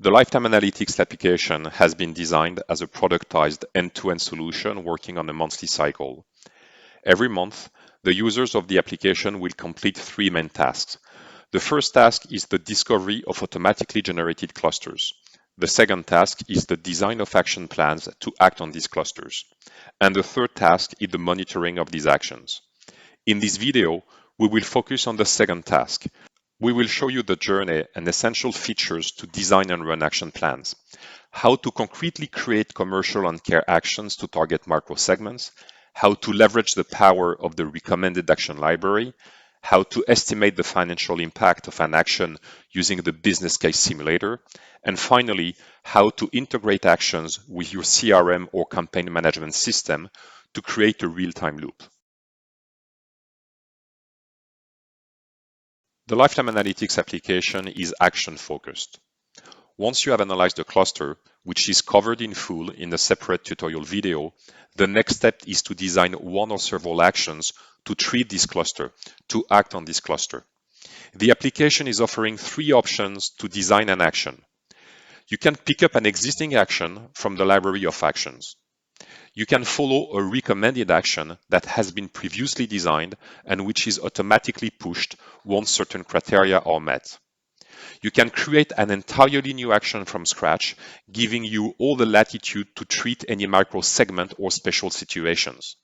The lifetime analytics application has been designed as a productized end-to-end solution working on a monthly cycle. Every month, the users of the application will complete three main tasks. The first task is the discovery of automatically generated clusters. The second task is the design of action plans to act on these clusters. And the third task is the monitoring of these actions. In this video, we will focus on the second task. We will show you the journey and essential features to design and run action plans, how to concretely create commercial and care actions to target microsegments, how to leverage the power of the recommended action library, how to estimate the financial impact of an action using the business case simulator, and finally, how to integrate actions with your CRM or campaign management system to create a real-time loop. The lifetime analytics application is action-focused. Once you have analyzed the cluster, which is covered in full in a separate tutorial video, the next step is to design one or several actions to treat this cluster, to act on this cluster. The application is offering three options to design an action. You can pick up an existing action from the library of actions. You can follow a recommended action that has been previously designed and which is automatically pushed once certain criteria are met. You can create an entirely new action from scratch, giving you all the latitude to treat any micro segment or special situations.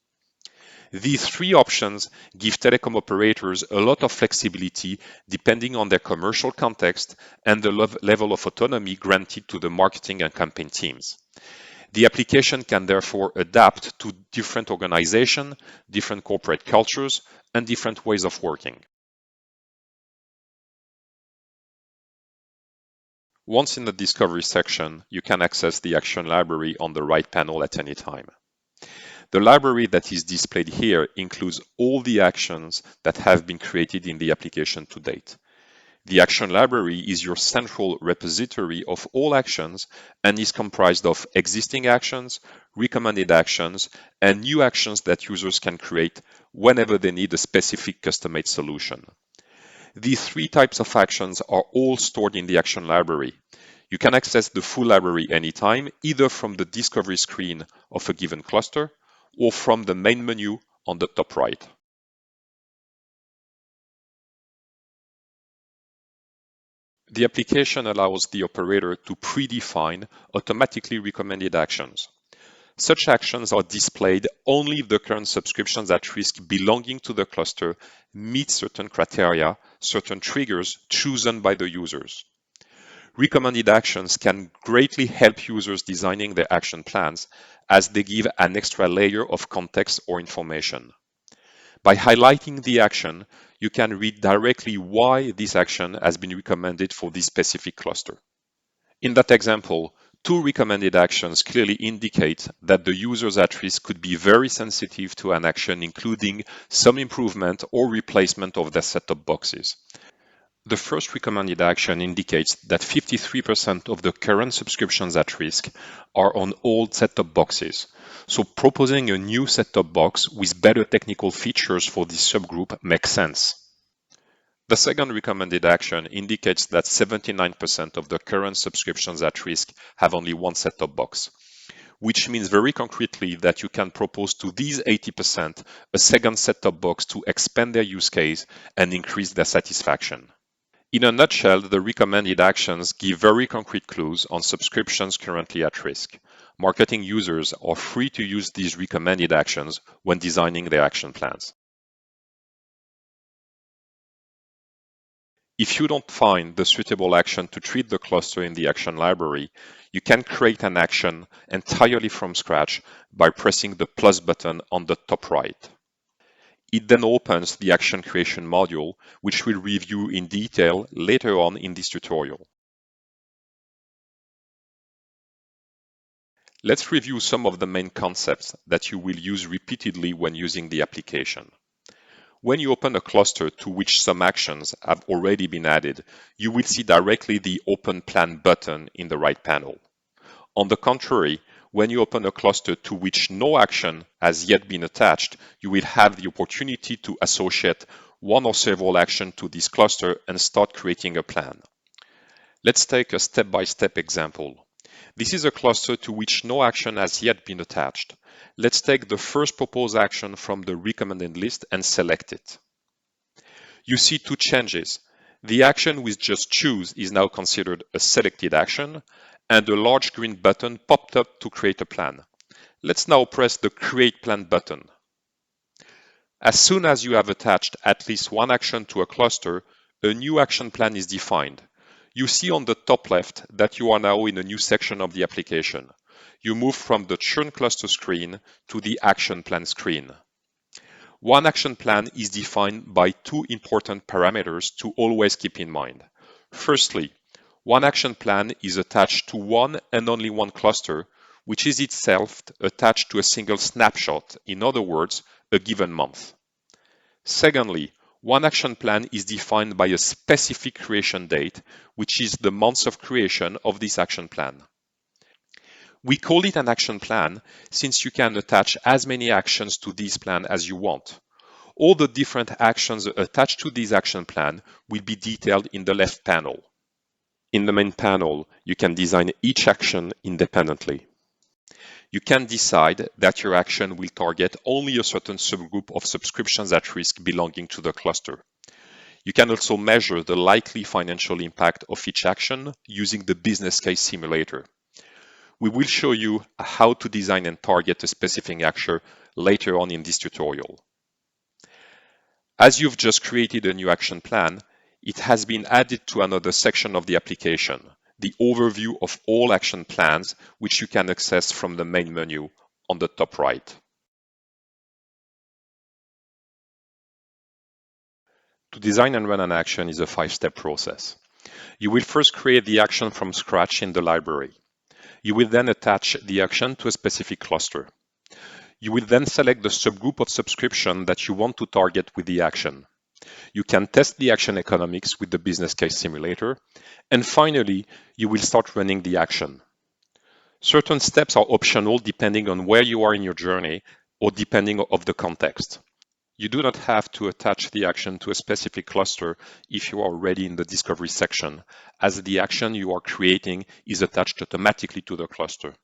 These three options give telecom operators a lot of flexibility depending on their commercial context and the level of autonomy granted to the marketing and campaign teams. The application can therefore adapt to different organizations, different corporate cultures, and different ways of working. Once in the Discovery section, you can access the action library on the right panel at any time. The library that is displayed here includes all the actions that have been created in the application to date. The action library is your central repository of all actions and is comprised of existing actions, recommended actions, and new actions that users can create whenever they need a specific custom-made solution. These three types of actions are all stored in the action library. You can access the full library anytime, either from the discovery screen of a given cluster or from the main menu on the top right. The application allows the operator to predefine automatically recommended actions. Such actions are displayed only if the current subscriptions at risk belonging to the cluster meet certain criteria, certain triggers chosen by the users. Recommended actions can greatly help users designing their action plans as they give an extra layer of context or information. By highlighting the action, you can read directly why this action has been recommended for this specific cluster. In that example, two recommended actions clearly indicate that the users at risk could be very sensitive to an action, including some improvement or replacement of their set-top boxes. The first recommended action indicates that 53% of the current subscriptions at risk are on old set-top boxes, so proposing a new set-top box with better technical features for this subgroup makes sense. The second recommended action indicates that 79% of the current subscriptions at risk have only one set-top box, which means very concretely that you can propose to these 80% a second set-top box to expand their use case and increase their satisfaction. In a nutshell, the recommended actions give very concrete clues on subscriptions currently at risk. Marketing users are free to use these recommended actions when designing their action plans. If you don't find the suitable action to treat the cluster in the action library, you can create an action entirely from scratch by pressing the plus button on the top right. It then opens the action creation module, which we'll review in detail later on in this tutorial. Let's review some of the main concepts that you will use repeatedly when using the application. When you open a cluster to which some actions have already been added, you will see directly the Open Plan button in the right panel. On the contrary, when you open a cluster to which no action has yet been attached, you will have the opportunity to associate one or several actions to this cluster and start creating a plan. Let's take a step-by-step example. This is a cluster to which no action has yet been attached. Let's take the first proposed action from the recommended list and select it. You see two changes. The action with just choose is now considered a selected action, and a large green button popped up to create a plan. Let's now press the Create Plan button. As soon as you have attached at least one action to a cluster, a new action plan is defined. You see on the top left that you are now in a new section of the application. You move from the Churn Cluster screen to the Action Plan screen. One action plan is defined by two important parameters to always keep in mind. Firstly, one action plan is attached to one and only one cluster, which is itself attached to a single snapshot, in other words, a given month. Secondly, one action plan is defined by a specific creation date, which is the month of creation of this action plan. We call it an action plan since you can attach as many actions to this plan as you want. All the different actions attached to this action plan will be detailed in the left panel. In the main panel, you can design each action independently. You can decide that your action will target only a certain subgroup of subscriptions at risk belonging to the cluster. You can also measure the likely financial impact of each action using the business case simulator. We will show you how to design and target a specific action later on in this tutorial. As you've just created a new action plan, it has been added to another section of the application, the overview of all action plans, which you can access from the main menu on the top right. To design and run an action is a 5-step process. You will first create the action from scratch in the library. You will then attach the action to a specific cluster. You will then select the subgroup of subscription that you want to target with the action. You can test the action economics with the business case simulator. And finally, you will start running the action. Certain steps are optional depending on where you are in your journey or depending on the context. You do not have to attach the action to a specific cluster if you are already in the discovery section, as the action you are creating is attached automatically to the cluster.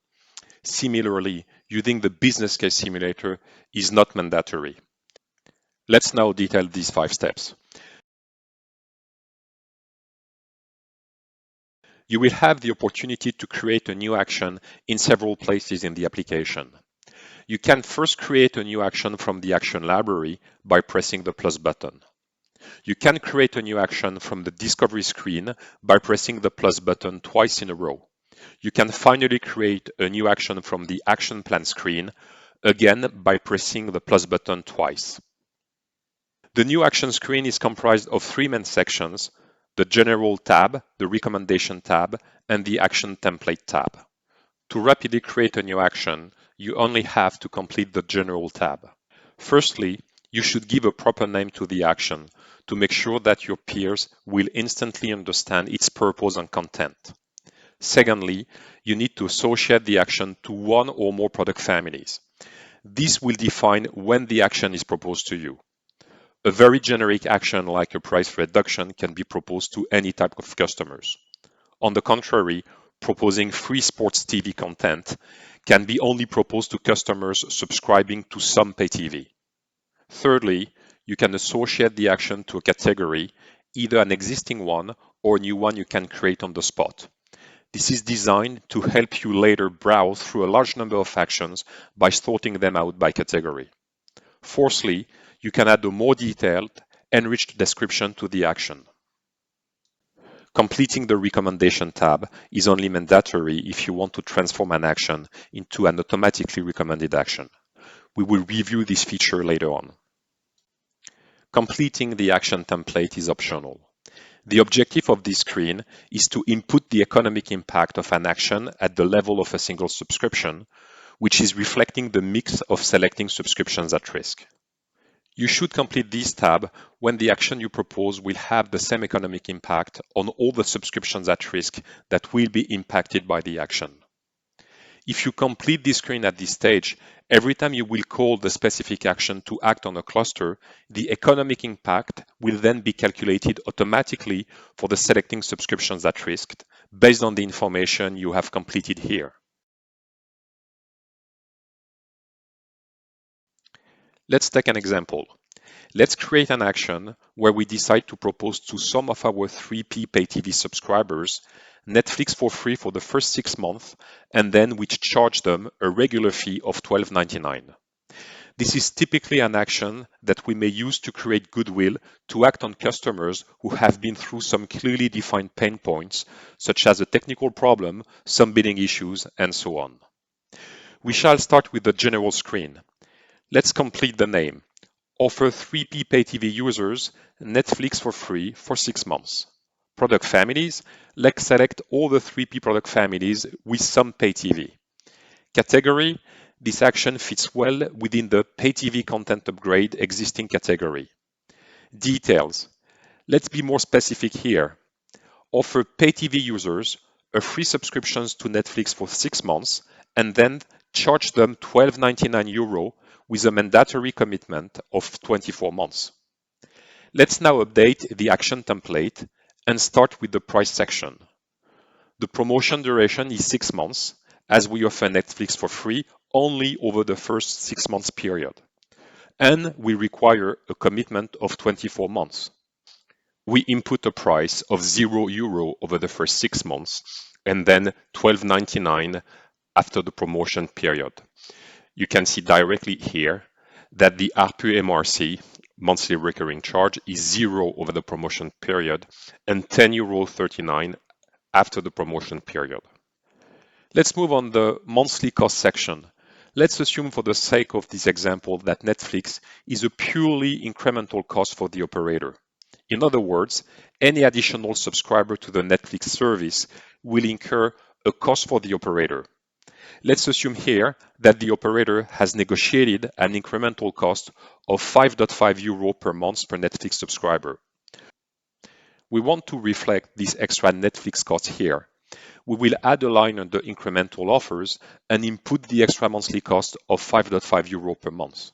Similarly, using the business case simulator is not mandatory. Let's now detail these 5 steps. You will have the opportunity to create a new action in several places in the application. You can first create a new action from the action library by pressing the plus button. You can create a new action from the discovery screen by pressing the plus button twice in a row. You can finally create a new action from the action plan screen, again by pressing the plus button twice. The new action screen is comprised of 3 main sections: the General tab, the Recommendation tab, and the Action Template tab. To rapidly create a new action, you only have to complete the General tab. Firstly, you should give a proper name to the action to make sure that your peers will instantly understand its purpose and content. Secondly, you need to associate the action to one or more product families. This will define when the action is proposed to you. A very generic action like a price reduction can be proposed to any type of customers. On the contrary, proposing free sports TV content can be only proposed to customers subscribing to some pay TV. Thirdly, you can associate the action to a category, either an existing one or a new one you can create on the spot. This is designed to help you later browse through a large number of actions by sorting them out by category. Fourthly, you can add a more detailed, enriched description to the action. Completing the Recommendation tab is only mandatory if you want to transform an action into an automatically recommended action. We will review this feature later on. Completing the action template is optional. The objective of this screen is to input the economic impact of an action at the level of a single subscription, which is reflecting the mix of selecting subscriptions at risk. You should complete this tab when the action you propose will have the same economic impact on all the subscriptions at risk that will be impacted by the action. If you complete this screen at this stage, every time you will call the specific action to act on a cluster, the economic impact will then be calculated automatically for the selecting subscriptions at risk based on the information you have completed here. Let's take an example. Let's create an action where we decide to propose to some of our 3P pay TV subscribers Netflix for free for the first 6 months, and then we charge them a regular fee of $12.99. This is typically an action that we may use to create goodwill to act on customers who have been through some clearly defined pain points, such as a technical problem, some billing issues, and so on. We shall start with the general screen. Let's complete the name. Offer 3P pay TV users Netflix for free for 6 months. Product families, let's select all the 3P product families with some pay TV. Category, this action fits well within the pay TV content upgrade existing category. Details, let's be more specific here. Offer pay TV users a free subscriptions to Netflix for 6 months and then charge them €12.99 with a mandatory commitment of 24 months. Let's now update the action template and start with the price section. The promotion duration is 6 months, as we offer Netflix for free only over the first 6 months period. And we require a commitment of 24 months. We input a price of €0 over the first 6 months and then $12.99 after the promotion period. You can see directly here that the ARPU MRC, monthly recurring charge, is 0 over the promotion period and €10.39 after the promotion period. Let's move on the monthly cost section. Let's assume for the sake of this example that Netflix is a purely incremental cost for the operator. In other words, any additional subscriber to the Netflix service will incur a cost for the operator. Let's assume here that the operator has negotiated an incremental cost of €5.5 per month per Netflix subscriber. We want to reflect this extra Netflix cost here. We will add a line under incremental offers and input the extra monthly cost of €5.5 per month.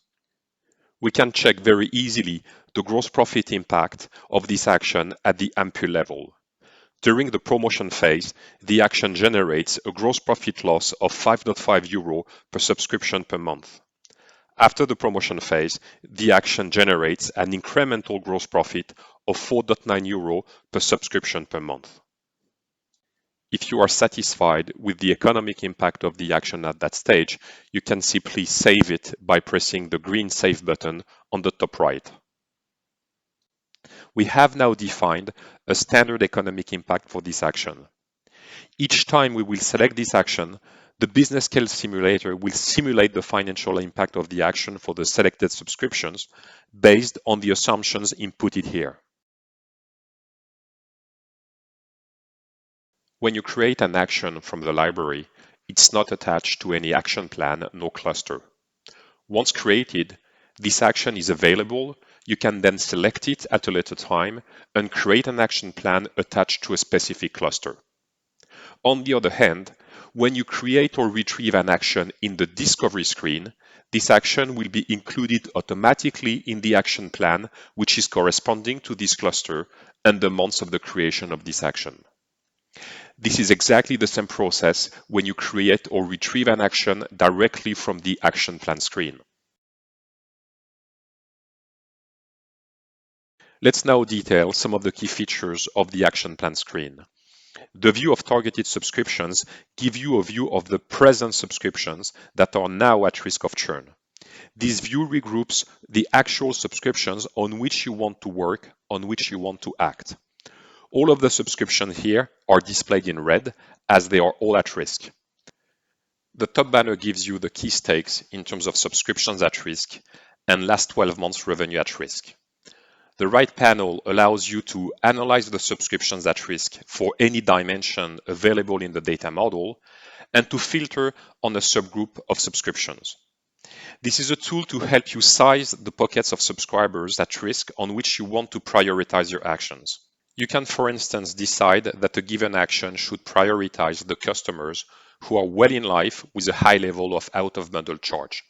We can check very easily the gross profit impact of this action at the AMPU level. During the promotion phase, the action generates a gross profit loss of €5.5 per subscription per month. After the promotion phase, the action generates an incremental gross profit of €4.9 per subscription per month. If you are satisfied with the economic impact of the action at that stage, you can simply save it by pressing the green Save button on the top right. We have now defined a standard economic impact for this action. Each time we will select this action, the business scale simulator will simulate the financial impact of the action for the selected subscriptions based on the assumptions inputted here. When you create an action from the library, it's not attached to any action plan nor cluster. Once created, this action is available. You can then select it at a later time and create an action plan attached to a specific cluster. On the other hand, when you create or retrieve an action in the discovery screen, this action will be included automatically in the action plan, which is corresponding to this cluster and the months of the creation of this action. This is exactly the same process when you create or retrieve an action directly from the action plan screen. Let's now detail some of the key features of the action plan screen. The view of targeted subscriptions gives you a view of the present subscriptions that are now at risk of churn. This view regroups the actual subscriptions on which you want to work, on which you want to act. All of the subscriptions here are displayed in red as they are all at risk. The top banner gives you the key stakes in terms of subscriptions at risk and last 12 months revenue at risk. The right panel allows you to analyze the subscriptions at risk for any dimension available in the data model and to filter on a subgroup of subscriptions. This is a tool to help you size the pockets of subscribers at risk on which you want to prioritize your actions. You can, for instance, decide that a given action should prioritize the customers who are well in life with a high level of out-of-bundle charge.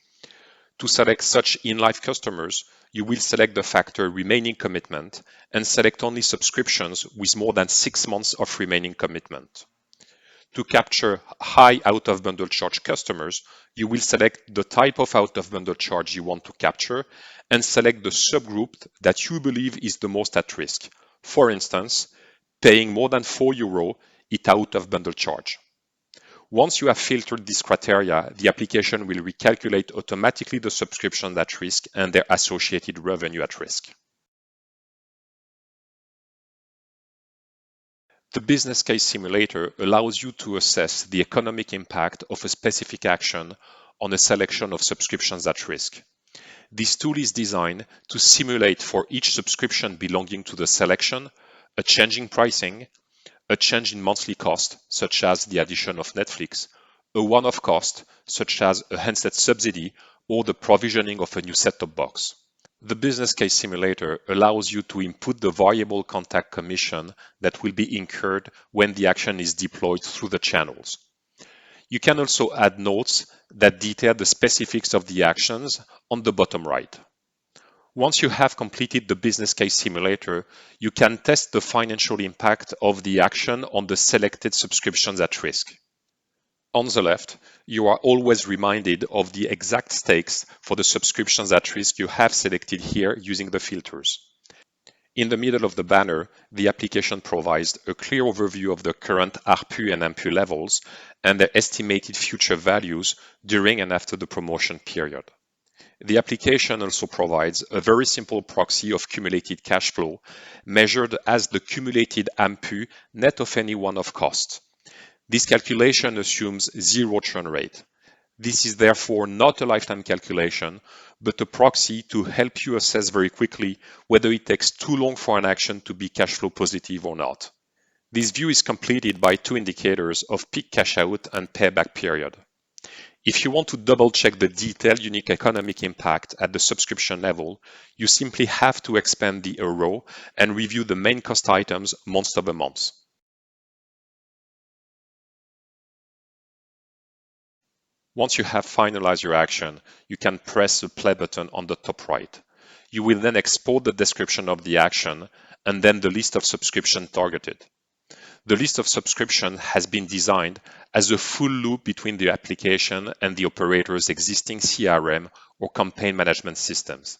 To select such in-life customers, you will select the factor remaining commitment and select only subscriptions with more than 6 months of remaining commitment. To capture high out-of-bundle charge customers, you will select the type of out-of-bundle charge you want to capture and select the subgroup that you believe is the most at risk. For instance, paying more than €4 is out-of-bundle charge. Once you have filtered these criteria, the application will recalculate automatically the subscriptions at risk and their associated revenue at risk. The business case simulator allows you to assess the economic impact of a specific action on a selection of subscriptions at risk. This tool is designed to simulate for each subscription belonging to the selection a change in pricing, a change in monthly cost, such as the addition of Netflix, a one-off cost, such as a handset subsidy or the provisioning of a new set-top box. The business case simulator allows you to input the variable contact commission that will be incurred when the action is deployed through the channels. You can also add notes that detail the specifics of the actions on the bottom right. Once you have completed the business case simulator, you can test the financial impact of the action on the selected subscriptions at risk. On the left, you are always reminded of the exact stakes for the subscriptions at risk you have selected here using the filters. In the middle of the banner, the application provides a clear overview of the current ARPU and MPU levels and their estimated future values during and after the promotion period. The application also provides a very simple proxy of cumulated cash flow, measured as the cumulated AMPU net of any one-off cost. This calculation assumes zero churn rate. This is therefore not a lifetime calculation, but a proxy to help you assess very quickly whether it takes too long for an action to be cash flow positive or not. This view is completed by two indicators of peak cash out and payback period. If you want to double check the detailed unique economic impact at the subscription level, you simply have to expand the row and review the main cost items month over month. Once you have finalized your action, you can press the play button on the top right. You will then export the description of the action and then the list of subscriptions targeted. The list of subscriptions has been designed as a full loop between the application and the operator's existing CRM or campaign management systems.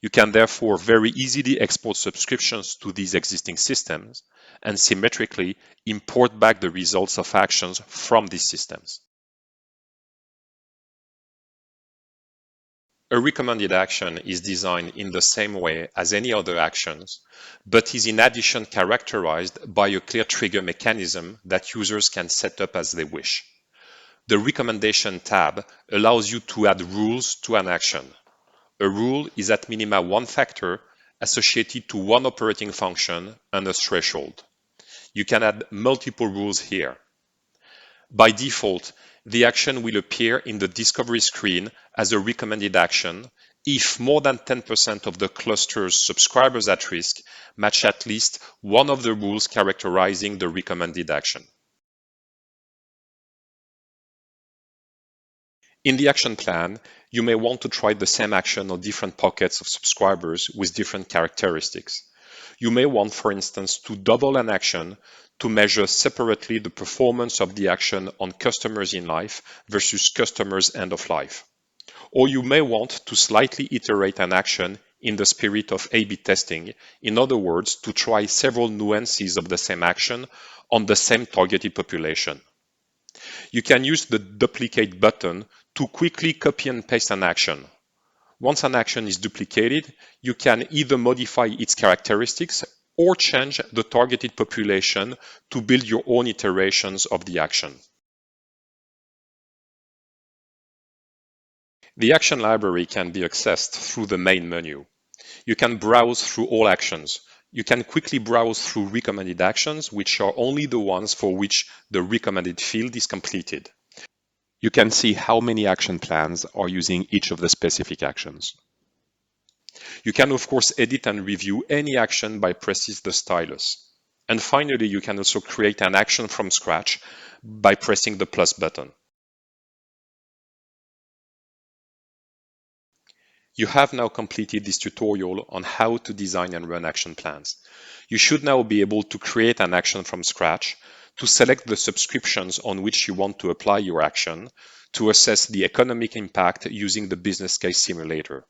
You can therefore very easily export subscriptions to these existing systems and symmetrically import back the results of actions from these systems. A recommended action is designed in the same way as any other actions, but is in addition characterized by a clear trigger mechanism that users can set up as they wish. The Recommendation tab allows you to add rules to an action. A rule is at minimum one factor associated to one operating function and a threshold. You can add multiple rules here. By default, the action will appear in the discovery screen as a recommended action if more than 10% of the cluster's subscribers at risk match at least one of the rules characterizing the recommended action. In the action plan, you may want to try the same action on different pockets of subscribers with different characteristics. You may want, for instance, to double an action to measure separately the performance of the action on customers in life versus customers end of life. Or you may want to slightly iterate an action in the spirit of A/B testing, in other words, to try several nuances of the same action on the same targeted population. You can use the duplicate button to quickly copy and paste an action. Once an action is duplicated, you can either modify its characteristics or change the targeted population to build your own iterations of the action. The action library can be accessed through the main menu. You can browse through all actions. You can quickly browse through recommended actions, which are only the ones for which the recommended field is completed. You can see how many action plans are using each of the specific actions. You can, of course, edit and review any action by pressing the stylus. And finally, you can also create an action from scratch by pressing the plus button. You have now completed this tutorial on how to design and run action plans. You should now be able to create an action from scratch, to select the subscriptions on which you want to apply your action, to assess the economic impact using the business case simulator.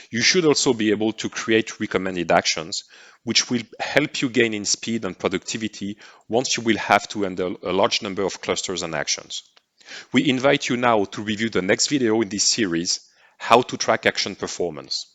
You should also be able to create recommended actions, which will help you gain in speed and productivity once you will have to handle a large number of clusters and actions. We invite you now to review the next video in this series, How to Track Action Performance.